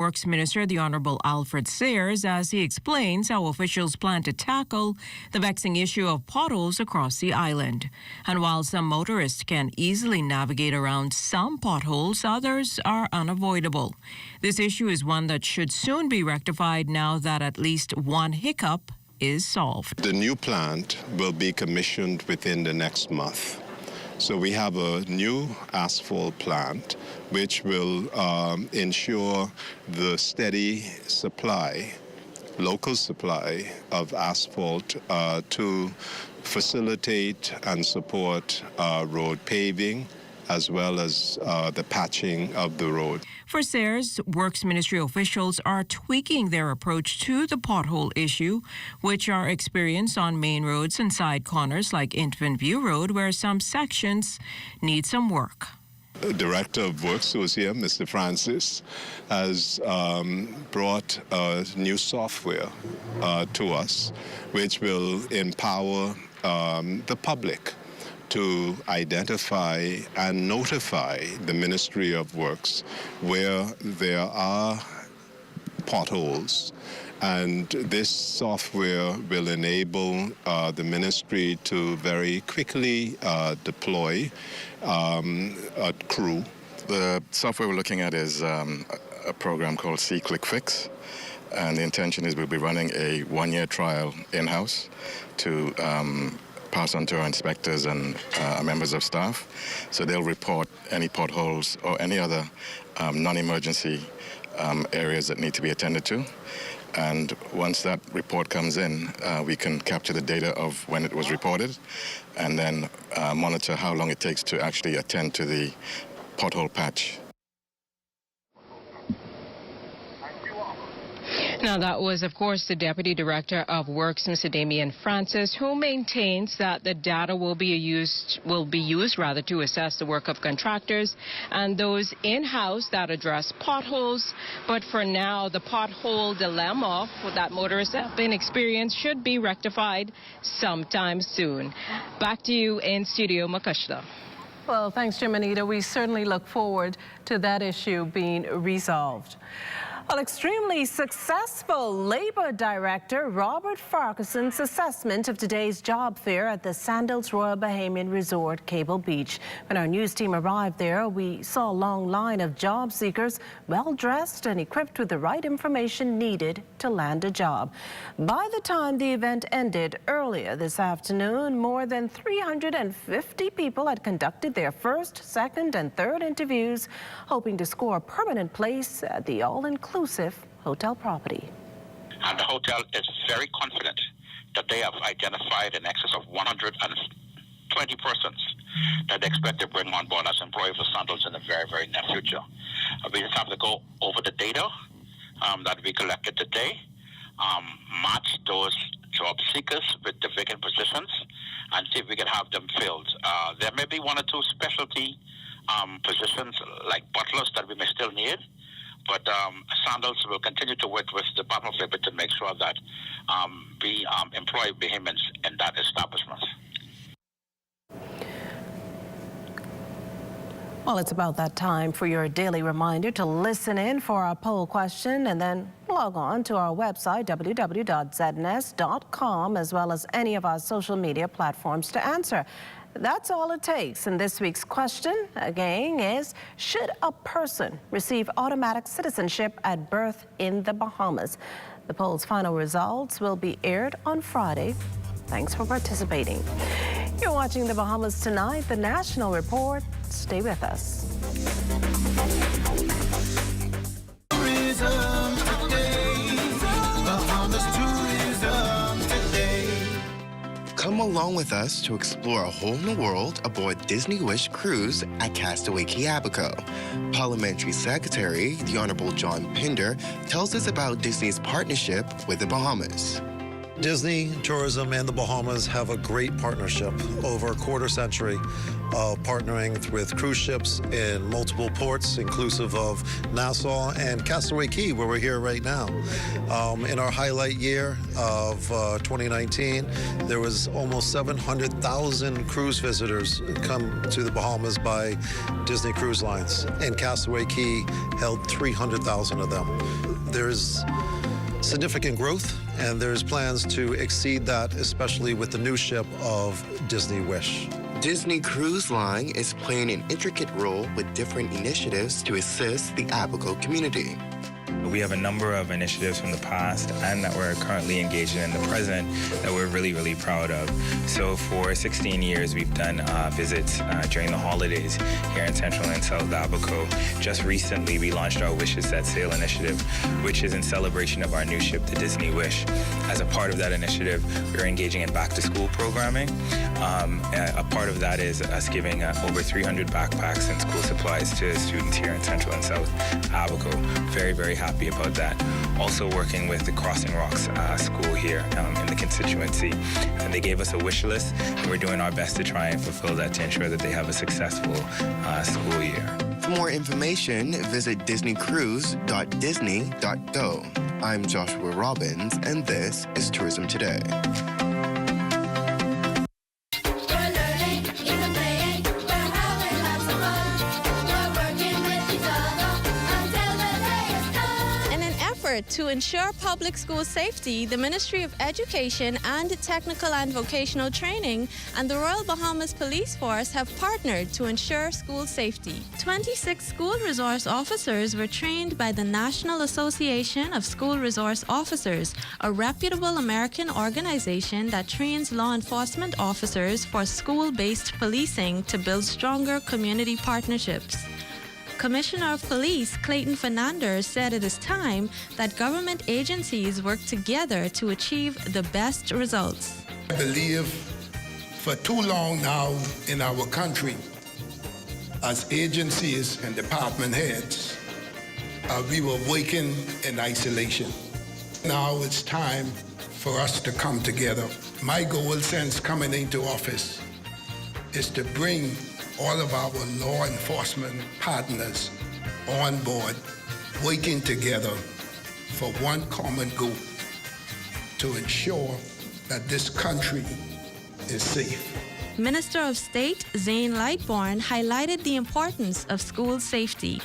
Works Minister, the Honorable Alfred Sayers, as he explains how officials plan to tackle the vexing issue of potholes across the island. And while some motorists can easily navigate around some potholes, others are unavoidable. This issue is one that should soon be rectified now that at least one hiccup is solved. The new plant will be commissioned within the next month. So we have a new asphalt plant which will ensure the steady supply, local supply of asphalt to facilitate and support road paving as well as the patching of the road. For Sayers, Works Ministry officials are tweaking their approach to the pothole issue, which are experienced on main roads and side corners like Infant View Road, where some sections need some work. The Director of Works, who is here, Mr. Francis, has brought new software to us, which will empower the public to identify and notify the Ministry of Works where there are potholes. And this software will enable the ministry to very quickly deploy a crew. The software we're looking at is a program called C-Click Fix. And the intention is we'll be running a one-year trial in-house to pass on to our inspectors and members of staff. So they'll report any potholes or any other non-emergency areas that need to be attended to. And once that report comes in, we can capture the data of when it was reported and then monitor how long it takes to actually attend to the pothole patch. Now, that was, of course, the Deputy Director of Works, Mr. Damian Francis, who maintains that the data will be used to assess the work of contractors and those in-house that address potholes. But for now, the pothole dilemma that motorists have been experiencing should be rectified sometime soon. Back to you in studio, Makushla. Well, thanks, Jim and Anita. We certainly look forward to that issue being resolved. Well, extremely successful Labour Director Robert Farquharson's assessment of today's job fair at the Sandals Royal Bahamian Resort, Cable Beach. When our news team arrived there, we saw a long line of job seekers, well-dressed and equipped with the right information needed to land a job. By the time the event ended earlier this afternoon, more than 350 people had conducted their first, second and third interviews, hoping to score a permanent place at the all-inclusive hotel property. And the hotel is very confident that they have identified in excess of 120 persons that they expect to bring on board as employees for Sandals in the very, very near future. We just have to go over the data that we collected today, match those job seekers with the vacant positions, and see if we can have them filled. There may be one or two specialty positions like butlers that we may still need, but Sandals will continue to work with the Department of Labor to make sure that we employ Bahamians in that establishment. Well, it's about that time for your daily reminder to listen in for our poll question and then log on to our website, www.zns.com, as well as any of our social media platforms to answer. That's all it takes. And this week's question, again, is should a person receive automatic citizenship at birth in the Bahamas? The poll's final results will be aired on Friday. Thanks for participating. You're watching the Bahamas Tonight, the National Report. Stay with us. Tourism today. Bahamas tourism today. Come along with us to explore a whole new world aboard Disney Wish Cruise at Castaway Cay Abaco. Parliamentary Secretary, the Honorable John Pinder, tells us about Disney's partnership with the Bahamas. Disney, tourism, and the Bahamas have a great partnership over a quarter century of partnering with cruise ships in multiple ports, inclusive of Nassau and Castaway Cay, where we're here right now. In our highlight year of 2019, there was almost 700,000 cruise visitors come to the Bahamas by Disney Cruise Lines, and Castaway Cay held 300,000 of them. There's significant growth, and there's plans to exceed that, especially with the new ship of Disney Wish. Disney Cruise Line is playing an intricate role with different initiatives to assist the Abaco community. We have a number of initiatives from the past and that we're currently engaged in the present that we're really, really proud of. So for 16 years, we've done visits during the holidays here in Central and South Abaco. Just recently, we launched our Wishes Set Sail initiative, which is in celebration of our new ship, the Disney Wish. As a part of that initiative, we're engaging in back-to-school programming. A part of that is us giving over 300 backpacks and school supplies to students here in Central and South Abaco. Very, very happy about that. Also working with the Crossing Rocks school here in the constituency. And they gave us a wish list, and we're doing our best to try and fulfill that to ensure that they have a successful school year. For more information, visit disneycruise.disney.go. I'm Joshua Robbins, and this is Tourism Today. To ensure public school safety, the Ministry of Education and Technical and Vocational Training and the Royal Bahamas Police Force have partnered to ensure school safety. 26 school resource officers were trained by the National Association of School Resource Officers, a reputable American organization that trains law enforcement officers for school-based policing to build stronger community partnerships. Commissioner of Police Clayton Fernandez said it is time that government agencies work together to achieve the best results. I believe for too long now in our country, as agencies and department heads, we were working in isolation. Now it's time for us to come together. My goal since coming into office is to bring all of our law enforcement partners on board, working together for one common goal, to ensure that this country is safe. Minister of State Zane Lightbourne highlighted the importance of school safety.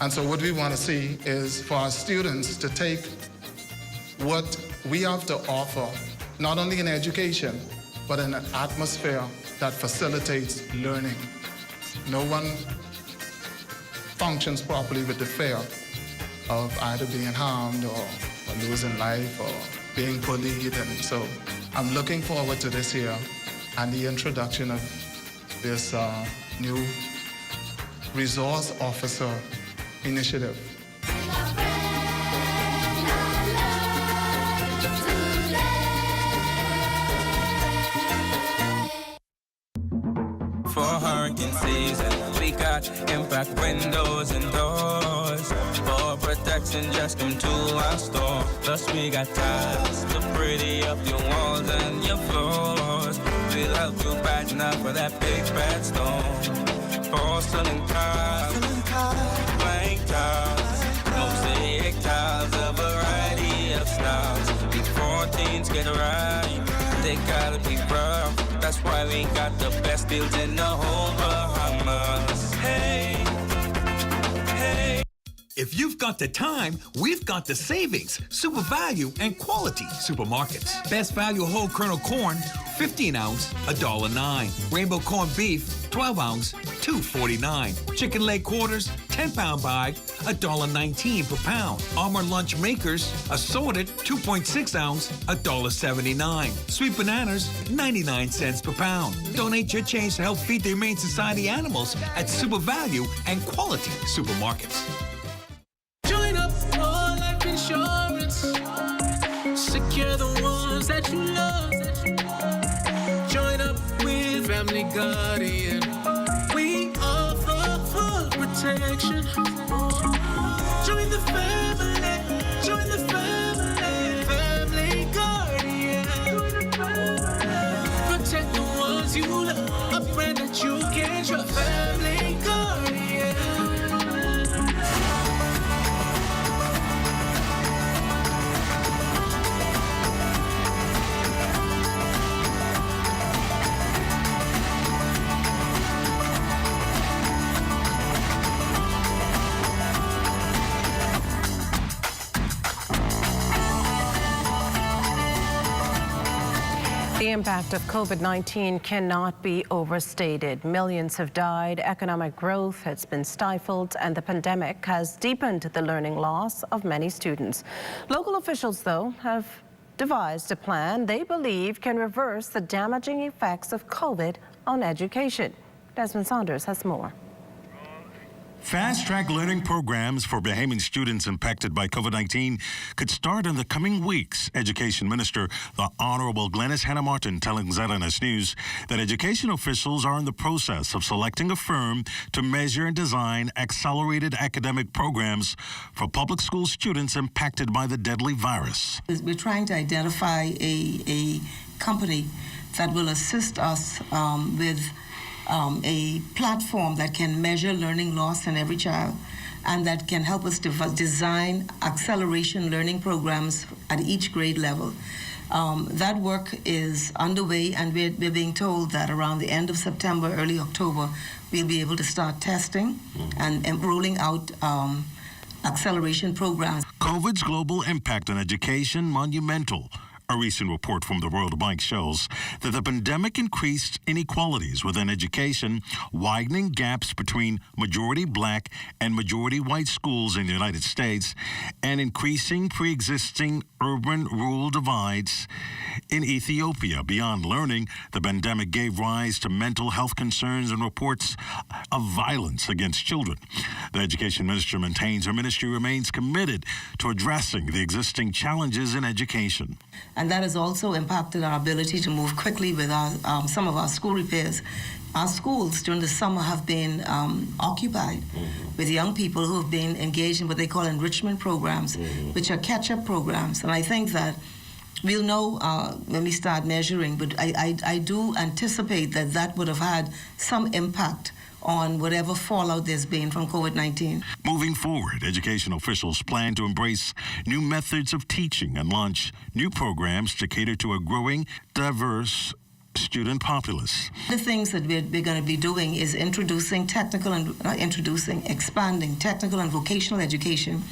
And so what we want to see is for our students to take what we have to offer, not only in education, but in an atmosphere that facilitates learning. No one functions properly with the fear of either being harmed or losing life or being bullied. And so I'm looking forward to this year and the introduction of this new resource officer initiative. For hurricane season, we got impact windows and doors. For protection, just come to our store. Plus we got tiles to pretty up your walls and your floors. We'll help you brighten up for that big bad storm. Porcelain tiles, blank tiles, mosaic tiles, a variety of styles. Before teens get right, they gotta be rough. That's why we got the best deals in the whole Bahamas. Hey, hey. If you've got the time, we've got the savings, super value, and quality supermarkets. Best value whole kernel corn, 15 ounce, $1.09. Rainbow corned beef, 12 ounce, $2.49. Chicken leg quarters, 10-pound bag, $1.19 per pound. Armour lunch makers, assorted, 2.6 ounce, $1.79. Sweet bananas, 99 cents per pound. Donate your change to help feed the Humane Society animals at super value and quality supermarkets. Join up for life insurance. Secure the ones that you love. Join up with Family Guardian. We offer full protection. Join the family. Join the family. Family Guardian. your family guardian. The impact of COVID-19 cannot be overstated. Millions have died, economic growth has been stifled, and the pandemic has deepened the learning loss of many students. Local officials, though, have devised a plan they believe can reverse the damaging effects of COVID on education. Desmond Saunders has more. Fast-track learning programs for Bahamian students impacted by COVID-19 could start in the coming weeks. Education Minister, the Honorable Glenys Hannah Martin, telling ZNS News that education officials are in the process of selecting a firm to measure and design accelerated academic programs for public school students impacted by the deadly virus. We're trying to identify a company that will assist us with a platform that can measure learning loss in every child and that can help us design acceleration learning programs at each grade level. That work is underway, and we're being told that around the end of September, early October, we'll be able to start testing and rolling out acceleration programs. COVID's global impact on education monumental. A recent report from the World Bank shows that the pandemic increased inequalities within education, widening gaps between majority black and majority white schools in the United States, and increasing pre-existing urban-rural divides in Ethiopia. Beyond learning, the pandemic gave rise to mental health concerns and reports of violence against children. The Education Minister maintains her ministry remains committed to addressing the existing challenges in education. And that has also impacted our ability to move quickly with our, some of our school repairs. Our schools during the summer have been occupied with young people who have been engaged in what they call enrichment programs, which are catch-up programs. And I think that we'll know when we start measuring, but I do anticipate that that would have had some impact on whatever fallout there's been from COVID-19. Moving forward, education officials plan to embrace new methods of teaching and launch new programs to cater to a growing, diverse student populace. The things that we're going to be doing is expanding technical and vocational education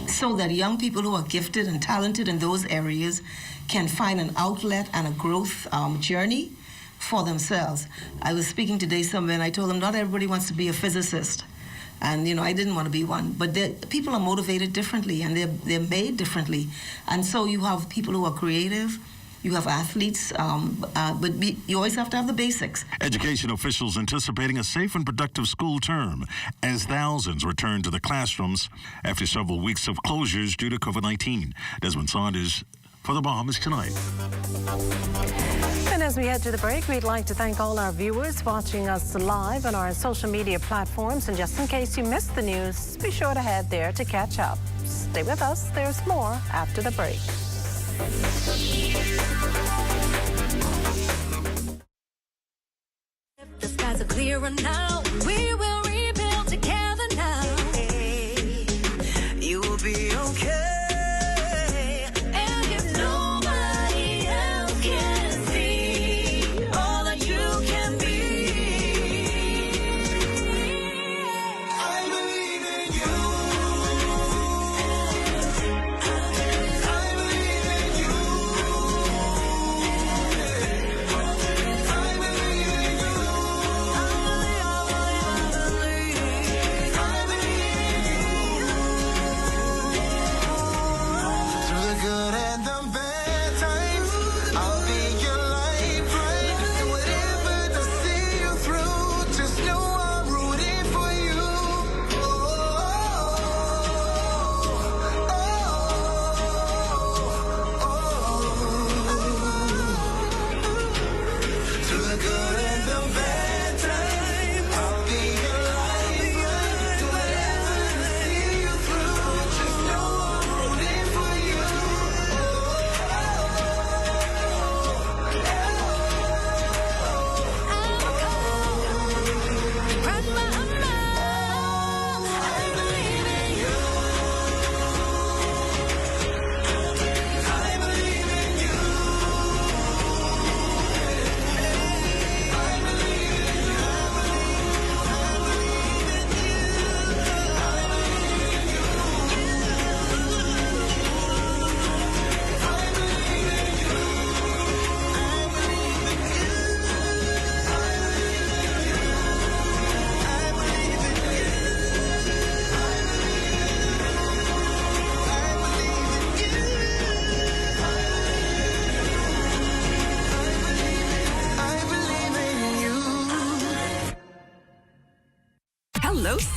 so that young people who are gifted and talented in those areas can find an outlet and a growth journey for themselves. I was speaking today somewhere and I told them not everybody wants to be a physicist. And, you know, I didn't want to be one. But people are motivated differently and they're made differently. And so you have people who are creative, you have athletes, but you always have to have the basics. Education officials anticipating a safe and productive school term as thousands return to the classrooms after several weeks of closures due to COVID-19. Desmond Saunders for the Bahamas Tonight. And as we head to the break, we'd like to thank all our viewers watching us live on our social media platforms. And just in case you missed the news, be sure to head there to catch up. Stay with us. There's more after the break. The skies are clearer now. We will rebuild together now. You will be okay.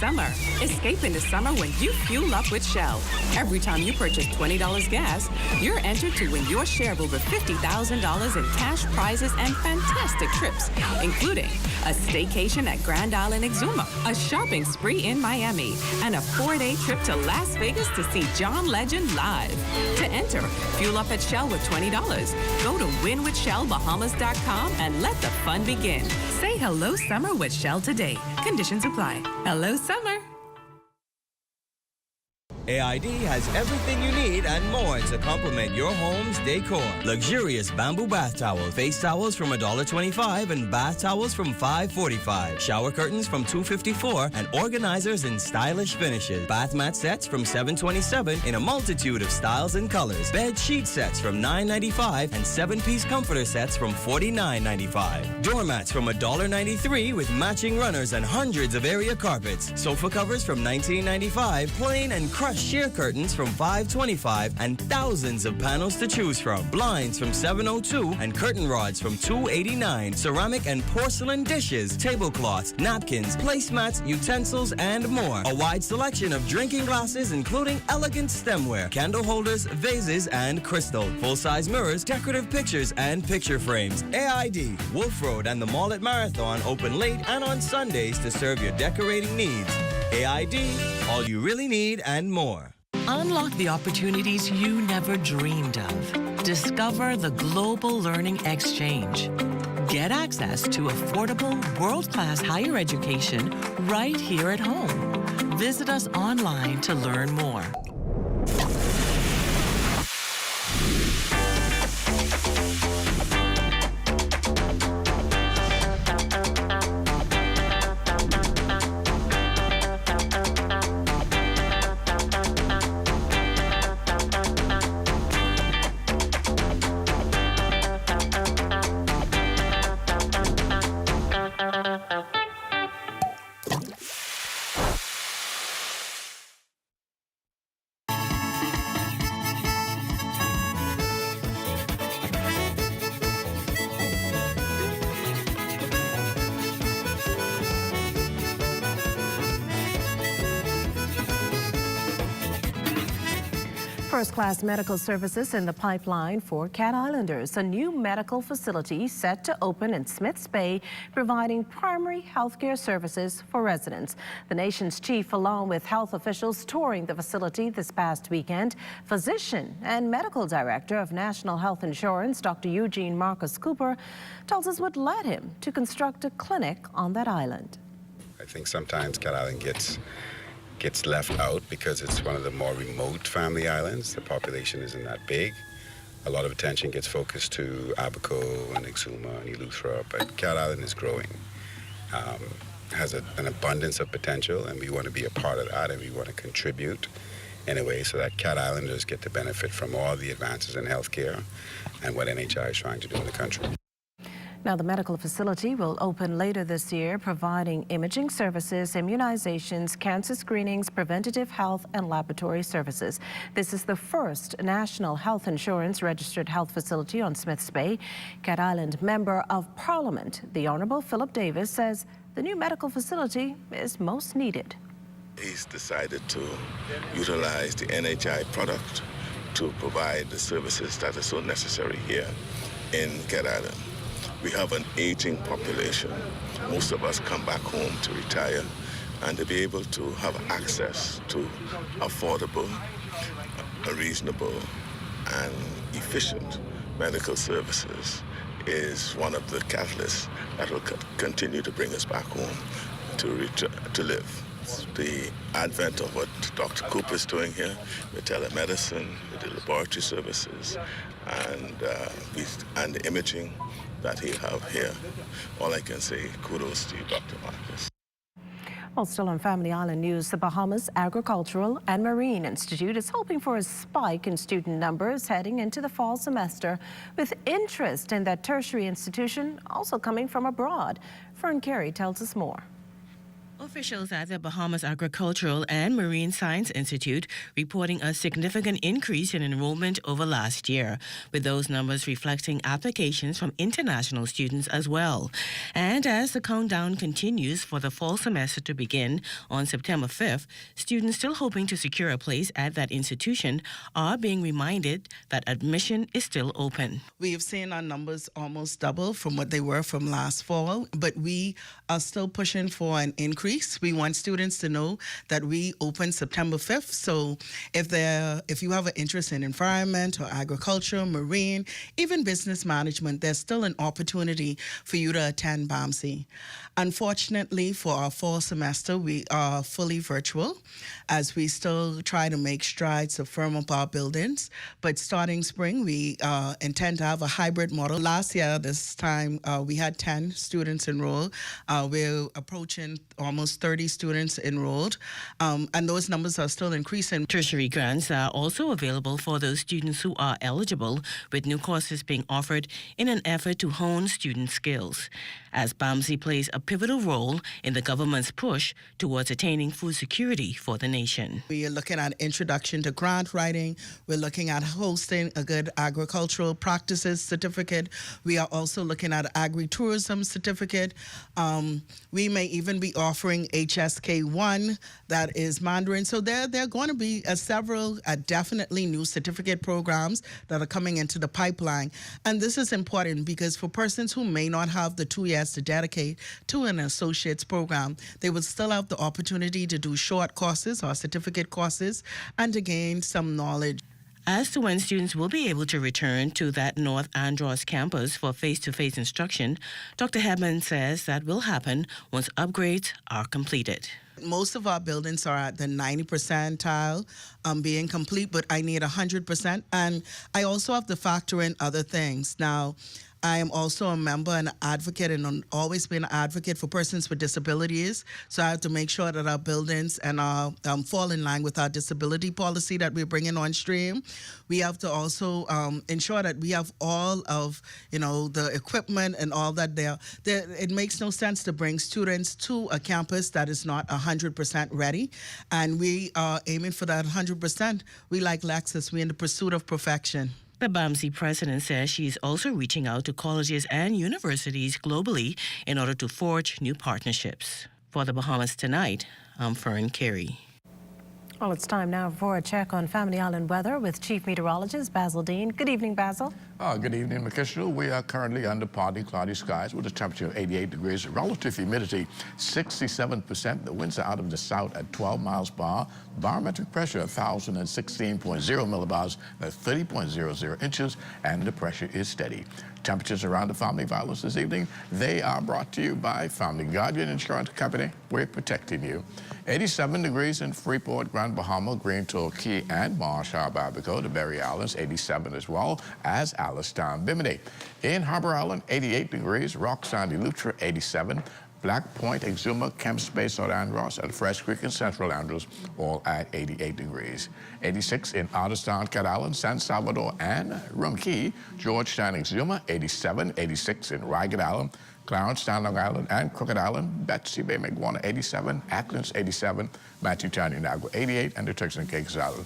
summer. Escape into summer when you fuel up with Shell. Every time you purchase $20 gas, you're entered to win your share of over $50,000 in cash prizes and fantastic trips, including a staycation at Grand Island Exuma, a shopping spree in Miami, and a 4-day trip to Las Vegas to see John Legend live. To enter, fuel up at Shell with $20. Go to winwithshellbahamas.com and let the fun begin. Say hello summer with Shell today. Conditions apply. Hello summer. AID has everything you need and more to complement your home's decor. Luxurious bamboo bath towels, face towels from $1.25 and bath towels from $5.45. Shower curtains from $2.54 and organizers in stylish finishes. Bath mat sets from $7.27 in a multitude of styles and colors. Bed sheet sets from $9.95 and 7-piece comforter sets from $49.95. Doormats from $1.93 with matching runners and hundreds of area carpets. Sofa covers from $19.95, plain and crushed sheer curtains from $5.25 and thousands of panels to choose from. Blinds from $7.02 and curtain rods from $2.89. Ceramic and porcelain dishes, tablecloths, napkins, placemats, utensils, and more. A wide selection of drinking glasses, including elegant stemware, candle holders, vases, and crystal. Full-size mirrors, decorative pictures, and picture frames. AID, Wolf Road, and the Mall at Marathon open late and on Sundays to serve your decorating needs. AID, all you really need and more. Unlock the opportunities you never dreamed of. Discover the Global Learning Exchange. Get access to affordable, world-class higher education right here at home. Visit us online to learn more. First-class medical services in the pipeline for Cat Islanders. A new medical facility set to open in Smiths Bay, providing primary health care services for residents. The nation's chief, along with health officials touring the facility this past weekend, physician and medical director of National Health Insurance, Dr. Eugene Marcus Cooper, tells us what led him to construct a clinic on that island. I think sometimes Cat Island gets left out because it's one of the more remote family islands. The population isn't that big. A lot of attention gets focused to Abaco and Exuma and Eleuthera, but Cat Island is growing. Has an abundance of potential, and we want to be a part of that, and we want to contribute in a way so that Cat Islanders get to benefit from all the advances in healthcare and what NHI is trying to do in the country. Now, the medical facility will open later this year, providing imaging services, immunizations, cancer screenings, preventative health, and laboratory services. This is the first National Health Insurance registered health facility on Smiths Bay. Cat Island Member of Parliament, the Honourable Philip Davis, says the new medical facility is most needed. He's decided to utilize the NHI product to provide the services that are so necessary here in Cat Island. We have an aging population. Most of us come back home to retire, and to be able to have access to affordable, reasonable, and efficient medical services is one of the catalysts that will continue to bring us back home to live. The advent of what Dr. Cooper is doing here with telemedicine, with the laboratory services, and the imaging that he have here. All I can say, kudos to you, Dr. Marcus. Well, still on Family Island news, the Bahamas Agricultural and Marine Institute is hoping for a spike in student numbers heading into the fall semester, with interest in that tertiary institution also coming from abroad. Fern Carey tells us more. Officials at the Bahamas Agricultural and Marine Science Institute reporting a significant increase in enrollment over last year, with those numbers reflecting applications from international students as well. And as the countdown continues for the fall semester to begin on September 5th, students still hoping to secure a place at that institution are being reminded that admission is still open. We have seen our numbers almost double from what they were from last fall, but we are still pushing for an increase. We want students to know that we open September 5th. So if you have an interest in environment or agriculture, marine, even business management, there's still an opportunity for you to attend BAMSI. Unfortunately, for our fall semester, we are fully virtual as we still try to make strides to firm up our buildings. But starting spring, we intend to have a hybrid model. Last year, this time, we had 10 students enrolled. We're approaching almost 30 students enrolled, and those numbers are still increasing. Tertiary grants are also available for those students who are eligible, with new courses being offered in an effort to hone student skills, as BAMSI plays a pivotal role in the government's push towards attaining food security for the nation. We are looking at introduction to grant writing. We're looking at hosting a good agricultural practices certificate. We are also looking at agri-tourism certificate. We may even be offering HSK1, that is Mandarin. So there are going to be several definitely new certificate programs that are coming into the pipeline. And this is important because for persons who may not have the 2 years to dedicate to an associate's program, they would still have the opportunity to do short courses or certificate courses and to gain some knowledge. As to when students will be able to return to that North Andros campus for face-to-face instruction, Dr. Hebman says that will happen once upgrades are completed. Most of our buildings are at the 90 percentile being complete, but I need 100%. And I also have to factor in other things. Now, I am also a member and advocate and always been an advocate for persons with disabilities. So I have to make sure that our buildings and our fall in line with our disability policy that we're bringing on stream. We have to also ensure that we have all of, the equipment and all that there. It makes no sense to bring students to a campus that is not 100% ready. And we are aiming for that 100%. We like Lexus. We're in the pursuit of perfection. The BAMSI president says she is also reaching out to colleges and universities globally in order to forge new partnerships. For the Bahamas Tonight, I'm Fern Carey. Well, it's time now for a check on Family Island weather with Chief Meteorologist Basil Dean. Good evening, Basil. Good evening, Makishla. We are currently under partly cloudy skies with a temperature of 88 degrees, relative humidity 67%. The winds are out of the south at 12 miles per hour. Barometric pressure 1,016.0 millibars, that's 30.00 inches, and the pressure is steady. Temperatures around the family violence this evening, they are brought to you by Family Guardian Insurance Company. We're protecting you. 87 degrees in Freeport, Grand Bahama, Green Torquay, and Marsh Harbor, Abaco, the Berry Islands, 87 as well as Alistown, Bimini. In Harbor Island, 88 degrees, Rock Sandy, Lutra, 87. Black Point, Exuma, Kemp Space, North Andros, and Fresh Creek and Central Andros, all at 88 degrees. 86 in Otterstown, Cat Island, San Salvador, and Rumkey. Georgetown, Exuma, 87. 86 in Ragged Island, Clarence, Long Island, and Crooked Island. Betsy Bay, Maguana, 87. Acklands, 87. Matthewtown, Inagua, 88. And the Turks and Caicos Island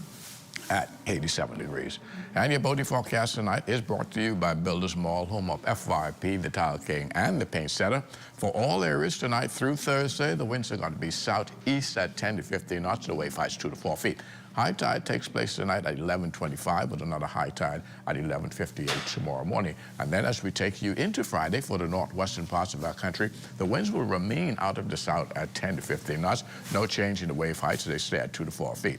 at 87 degrees. And your boating forecast tonight is brought to you by Builders Mall, home of FYP, the Tile King, and the Paint Setter. For all areas tonight through Thursday, the winds are going to be southeast at 10 to 15 knots. The wave height's 2 to 4 feet. High tide takes place tonight at 11:25 with another high tide at 11:58 tomorrow morning. And then as we take you into Friday for the northwestern parts of our country, the winds will remain out of the south at 10 to 15 knots. No change in the wave heights. They stay at 2 to 4 feet.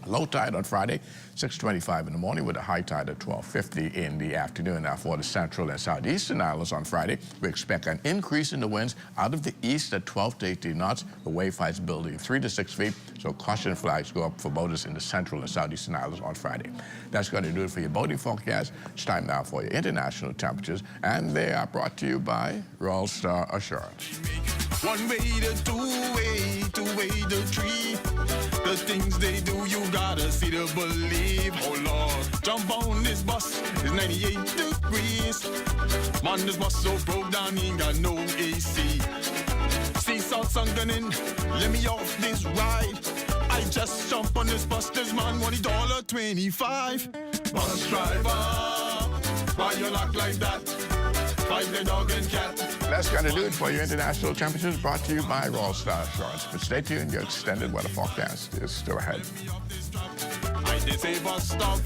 Low tide on Friday, 6:25 in the morning with a high tide at 12:50 in the afternoon. Now for the central and southeastern islands on Friday, we expect an increase in the winds out of the east at 12 to 18 knots. The wave heights building 3 to 6 feet, so caution flags go up for boaters in the central and southeastern islands on Friday. That's going to do it for your boating forecast. It's time now for your international temperatures, and they are brought to you by Royal Star Assurance. One way to two-way to three. The things they do, you gotta see to believe. Oh Lord, jump on this bus, it's 98 degrees. Man, this bus so broke down, he ain't got no AC. See salt sunken in, let me off this ride. I just jump on this bus, this man want $1.25. Bus driver, why you lock like that? Fight the dog and cat. That's going to do it for your international championships, brought to you by Royal Star Assurance. But stay tuned, your extended weather forecast is still ahead. I did say bus stop.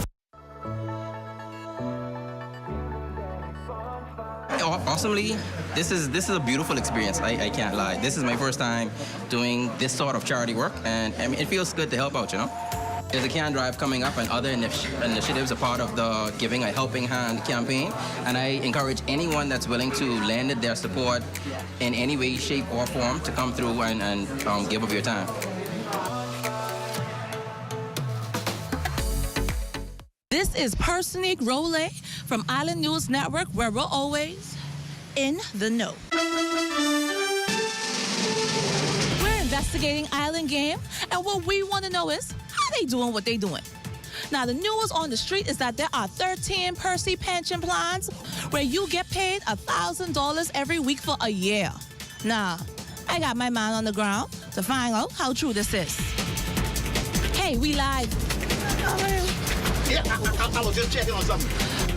Awesomely, this is a beautiful experience. I can't lie. This is my first time doing this sort of charity work, and I mean, it feels good to help out, you know. There's a can drive coming up, and other initiatives are part of the Giving a Helping Hand campaign, and I encourage anyone that's willing to lend their support in any way, shape, or form to come through and give up your time. This is Personique Role from Island News Network, where we're always in the know. We're investigating Island Game, and what we want to know is how they doing what they doing. Now, the news on the street is that there are 13 Percy pension plans where you get paid $1,000 every week for a year. Now, I got my man on the ground to find out how true this is. Hey, we live. Yeah, I was just checking on something.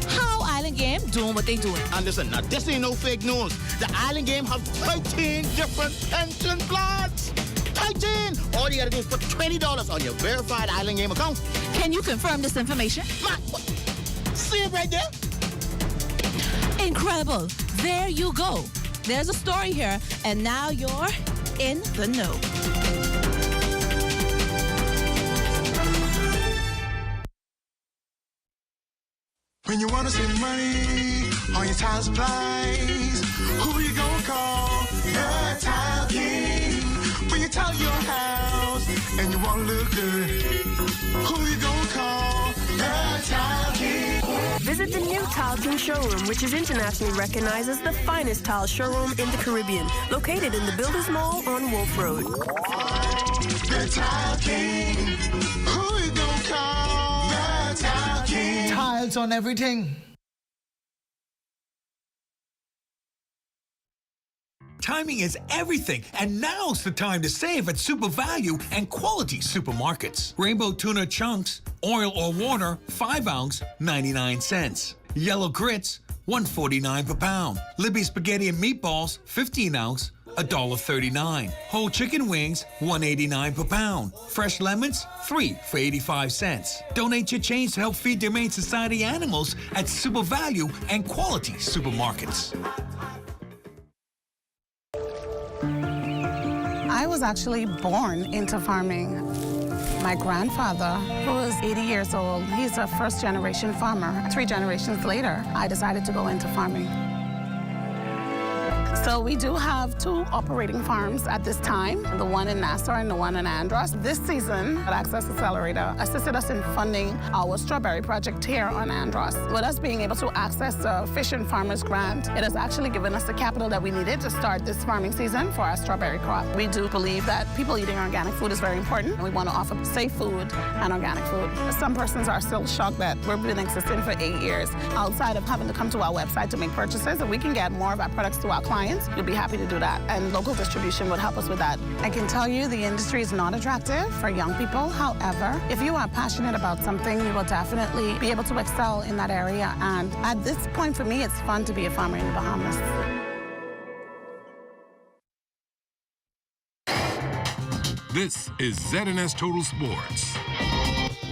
How Island Game doing what they doing? And listen, now this ain't no fake news. The Island Game have 13 different pension plans. 13! All you gotta do is put $20 on your verified Island Game account. Can you confirm this information? See it right there? Incredible. There you go. There's a story here, and now you're in the know. When you wanna save money on your tile supplies, who you gonna call? The Tile King. When you tile your house and you wanna look good, who you gonna call? The Tile King. Visit the new Tile King showroom, which is internationally recognized as the finest tile showroom in the Caribbean, located in the Builders Mall on Wolf Road. The Tile King. Who you gonna call? The Tile King. Tiles on everything. Timing is everything, and now's the time to save at Super Value and Quality Supermarkets. Rainbow tuna chunks, oil or water, 5 ounce, 99 cents. Yellow grits, $1.49 per pound. Libby spaghetti and meatballs, 15 ounce, $1.39. Whole chicken wings, $1.89 per pound. Fresh lemons, 3 for 85 cents. Donate your change to help feed the Humane Society animals at Super Value and Quality Supermarkets. I was actually born into farming. My grandfather, who was 80 years old, he's a first-generation farmer. 3 generations later, I decided to go into farming. So we do have 2 operating farms at this time, the one in Nassau and the one in Andros. This season, Access Accelerator assisted us in funding our strawberry project here on Andros. With us being able to access the Fish and Farmers Grant, it has actually given us the capital that we needed to start this farming season for our strawberry crop. We do believe that people eating organic food is very important. We want to offer safe food and organic food. Some persons are still shocked that we've been existing for 8 years. Outside of having to come to our website to make purchases, if we can get more of our products to our clients, we'd be happy to do that, and local distribution would help us with that. I can tell you the industry is not attractive for young people. However, if you are passionate about something, you will definitely be able to excel in that area. And at this point, for me, it's fun to be a farmer in the Bahamas. This is ZNS Total Sports.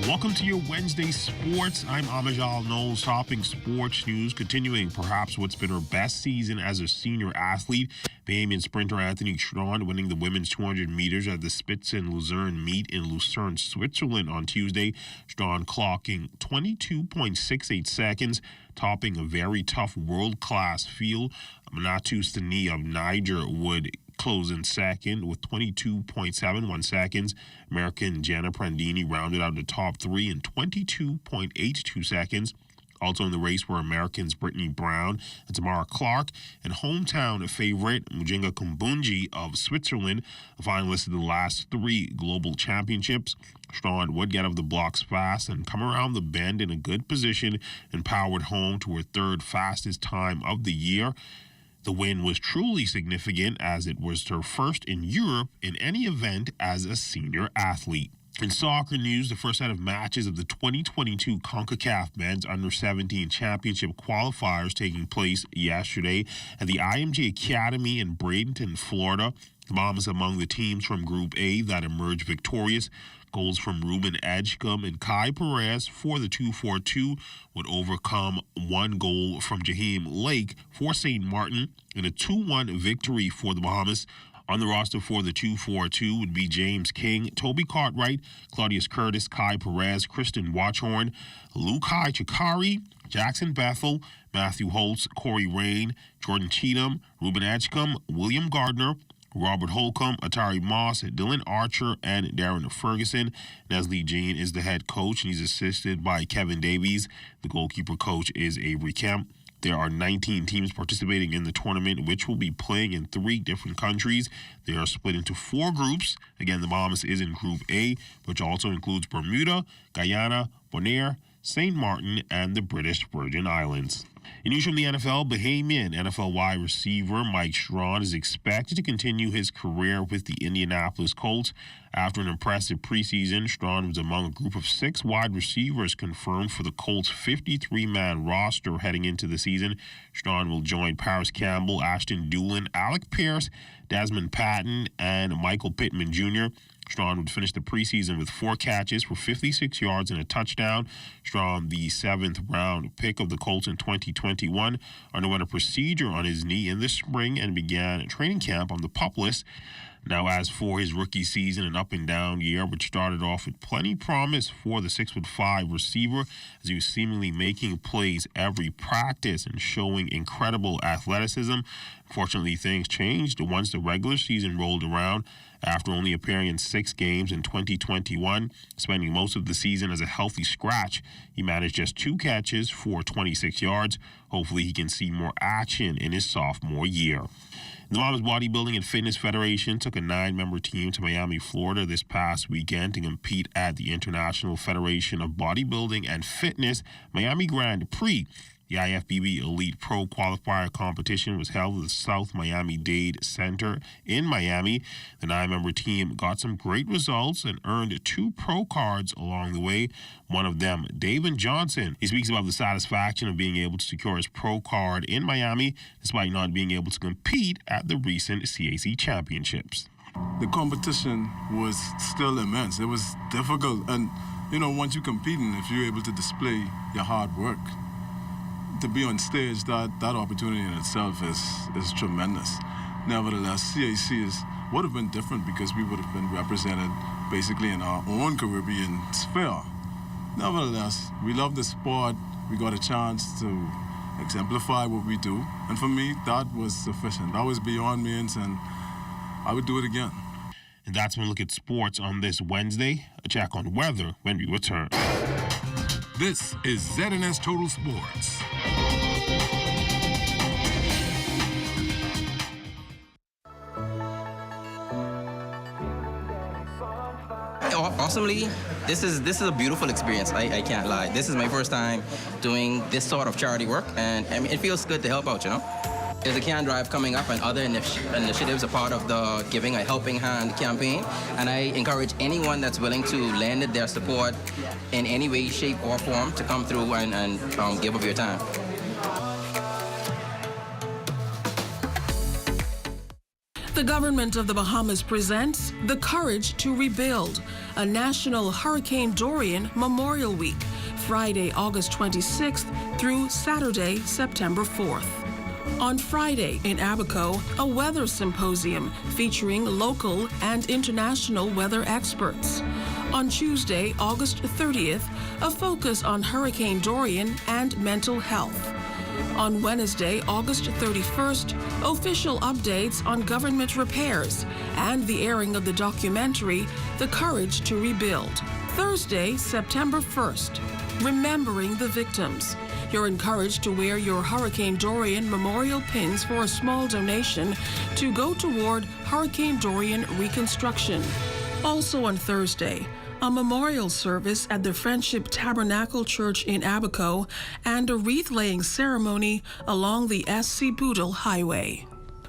Welcome to your Wednesday sports. I'm Amajal Knowles, topping sports news, continuing perhaps what's been her best season as a senior athlete. Bahamian sprinter Anthony Strawn winning the women's 200 meters at the Spitzen-Luzern meet in Lucerne, Switzerland on Tuesday. Strawn clocking 22.68 seconds, topping a very tough world-class field. Manatu Stani of Niger would close in second with 22.71 seconds. American Jana Prandini rounded out the top 3 in 22.82 seconds. Also in the race were Americans Brittany Brown and Tamara Clark, and hometown favorite Mujinga Kumbunji of Switzerland, a finalist of the last 3 global championships. Strawn would get off the blocks fast and come around the bend in a good position and powered home to her 3rd fastest time of the year. The win was truly significant as it was her first in Europe in any event as a senior athlete. In soccer news, the first set of matches of the 2022 CONCACAF Men's Under-17 Championship qualifiers taking place yesterday at the IMG Academy in Bradenton, Florida. The Bahamas among the teams from Group A that emerged victorious. Goals from Ruben Edgecombe and Kai Perez for the 2-4-2 would overcome one goal from Jaheim Lake for St. Martin in a 2-1 victory for the Bahamas. On the roster for the 2-4-2 would be James King, Toby Cartwright, Claudius Curtis, Kai Perez, Kristen Watchhorn, Lukai Chikari, Jackson Bethel, Matthew Holtz, Corey Rain, Jordan Cheatham, Ruben Edgecombe, William Gardner, Robert Holcomb, Atari Moss, Dylan Archer, and Darren Ferguson. Neslie Jean is the head coach, and he's assisted by Kevin Davies. The goalkeeper coach is Avery Kemp. There are 19 teams participating in the tournament, which will be playing in 3 different countries. They are split into 4 groups. Again, the Bahamas is in Group A, which also includes Bermuda, Guyana, Bonaire, St. Martin, and the British Virgin Islands. In news from the NFL, Bahamian NFL wide receiver Mike Strawn is expected to continue his career with the Indianapolis Colts. After an impressive preseason, Strawn was among a group of 6 wide receivers confirmed for the Colts' 53-man roster heading into the season. Strawn will join Paris Campbell, Ashton Dulin, Alec Pierce, Desmond Patton, and Michael Pittman Jr. Strawn would finish the preseason with 4 catches for 56 yards and a touchdown. Strawn, the 7th-round pick of the Colts in 2021, underwent a procedure on his knee in the spring and began training camp on the PUP list. Now, as for his rookie season, an up-and-down year, which started off with plenty promise for the 6'5" receiver, as he was seemingly making plays every practice and showing incredible athleticism. Unfortunately, things changed once the regular season rolled around. After only appearing in 6 games in 2021, spending most of the season as a healthy scratch, he managed just 2 catches for 26 yards. Hopefully, he can see more action in his sophomore year. The Bahamas Bodybuilding and Fitness Federation took a 9-member team to Miami, Florida this past weekend to compete at the International Federation of Bodybuilding and Fitness Miami Grand Prix. The IFBB Elite Pro Qualifier competition was held at the South Miami-Dade Center in Miami. The 9-member team got some great results and earned 2 pro cards along the way. One of them, David Johnson. He speaks about the satisfaction of being able to secure his pro card in Miami, despite not being able to compete at the recent CAC Championships. The competition was still immense. It was difficult. And, once you're competing, if you're able to display your hard work, to be on stage, that opportunity in itself is tremendous. Nevertheless, CAC would have been different because we would have been represented basically in our own Caribbean sphere. Nevertheless, we love the sport. We got a chance to exemplify what we do. And for me, that was sufficient. That was beyond means, and I would do it again. And that's when we look at sports on this Wednesday. A check on weather when we return. This is ZNS Total Sports. Awesomely, this is a beautiful experience. I can't lie. This is my first time doing this sort of charity work, and it feels good to help out, There's a can drive coming up, and other initiatives are part of the Giving a Helping Hand campaign, and I encourage anyone that's willing to lend their support in any way, shape, or form to come through and give up your time. The government of the Bahamas presents The Courage to Rebuild, a National Hurricane Dorian Memorial Week, Friday, August 26th through Saturday, September 4th. On Friday in Abaco, a weather symposium featuring local and international weather experts. On Tuesday, August 30th, a focus on Hurricane Dorian and mental health. On Wednesday, August 31st, official updates on government repairs and the airing of the documentary, The Courage to Rebuild. Thursday, September 1st, remembering the victims. You're encouraged to wear your Hurricane Dorian memorial pins for a small donation to go toward Hurricane Dorian reconstruction. Also on Thursday, a memorial service at the Friendship Tabernacle Church in Abaco, and a wreath-laying ceremony along the SC Boodle Highway.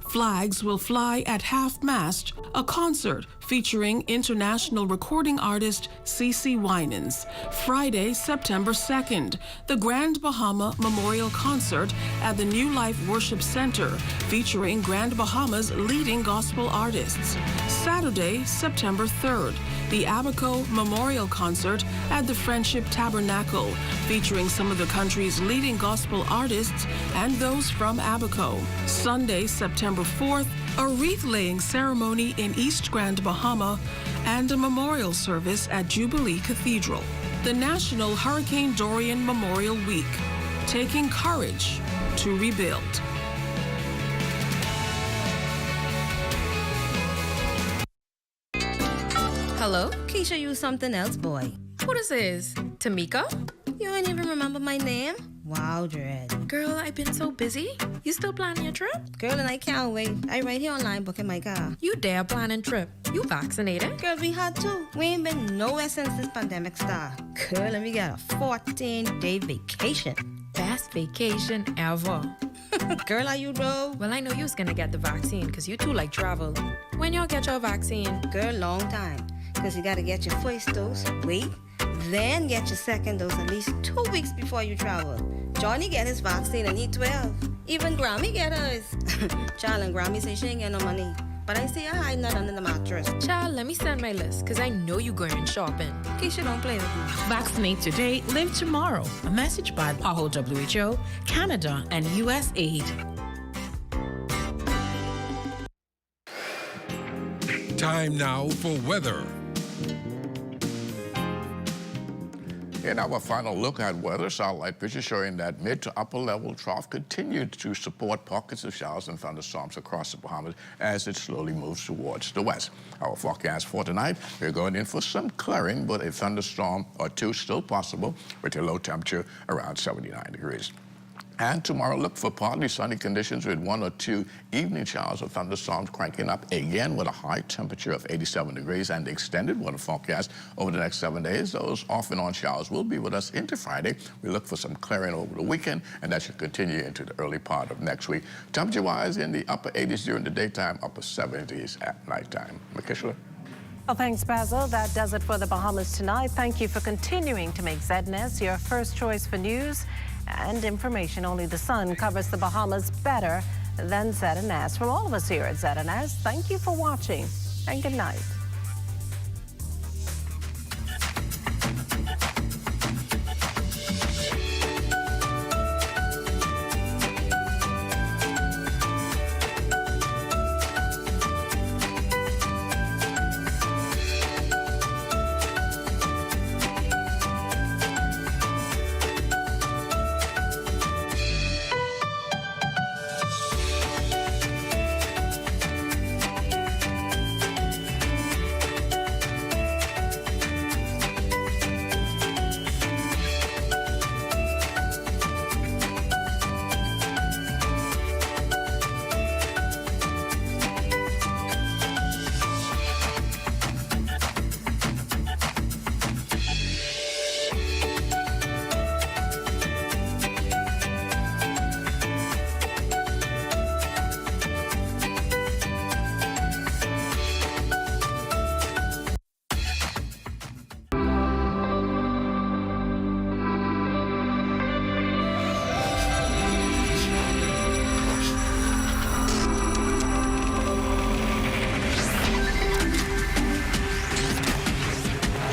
Flags will fly at half-mast, a concert featuring international recording artist CeCe Winans. Friday, September 2nd, the Grand Bahama Memorial Concert at the New Life Worship Center, featuring Grand Bahama's leading gospel artists. Saturday, September 3rd, the Abaco Memorial Concert at the Friendship Tabernacle, featuring some of the country's leading gospel artists and those from Abaco. Sunday, September 4th, a wreath-laying ceremony in East Grand Bahama and a memorial service at Jubilee Cathedral. The National Hurricane Dorian Memorial Week, taking courage to rebuild. Hello? Keisha, you something else, boy. Who this is? Tamika? You ain't even remember my name? Wow, Dread. Girl, I've been so busy. You still planning your trip? Girl, and I can't wait. I right here online booking my car. You dare planning trip. You vaccinated? Girl, we had to. We ain't been nowhere since this pandemic started. Girl, and we got a 14-day vacation. Best vacation ever. Girl, are you though? Well, I know you was gonna get the vaccine because you too like travel. When y'all get your vaccine? Girl, long time. Because you gotta get your first dose, wait, then get your second dose at least 2 weeks before you travel. Johnny get his vaccine and he 12. Even Grammy get hers. Child, and Grammy say she ain't get no money. But I see her hiding that under the mattress. Child, let me send my list, because I know you going shopping. Keisha, don't play with me. Vaccinate today, live tomorrow. A message by PAHO WHO, Canada, and US Aid. Time now for weather. In our final look at weather, satellite pictures showing that mid to upper level trough continued to support pockets of showers and thunderstorms across the Bahamas as it slowly moves towards the west. Our forecast for tonight, we're going in for some clearing, but a thunderstorm or two still possible with a low temperature around 79 degrees. And tomorrow, look for partly sunny conditions with 1 or 2 evening showers or thunderstorms cranking up again with a high temperature of 87 degrees and extended weather forecast over the next 7 days. Those off and on showers will be with us into Friday. We look for some clearing over the weekend, and that should continue into the early part of next week. Temperature-wise, in the upper 80s during the daytime, upper 70s at nighttime. Makishla? Well, thanks, Basil. That does it for the Bahamas tonight. Thank you for continuing to make ZNS your first choice for news and information. Only the sun covers the Bahamas better than ZNS. From all of us here at ZNS, thank you for watching and good night.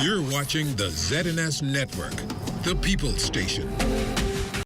You're watching the ZNS Network, the People's Station.